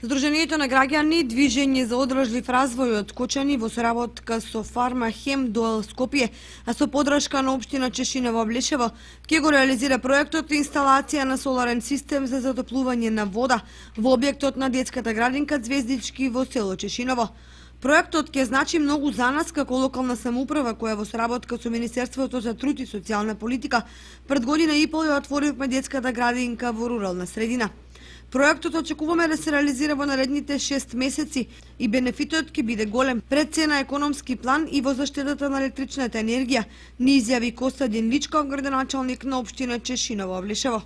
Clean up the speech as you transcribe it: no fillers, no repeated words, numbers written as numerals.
Здруженијето на граѓани Движење за одржлив развој од Кочани во соработка со Фарма Хем Дуел Скопје, а со подршка на општина Чешиново Облешево, ќе го реализира проектот инсталација на соларен систем за затоплување на вода во објектот на детската градинка Звездички во село Чешиново. Проектот ќе значи многу за нас како локална самоуправа која во соработка со Министерството за труд и социјална политика пред година и пол ја отворивме детската градинка во рурална средина. Проектот очекуваме да се реализира во наредните 6 месеци и бенефитот ќе биде голем пред цена економски план и во заштедата на електричната енергија, ни изјави Костадин Личков, градоначалник на општина Чешиново Облешево.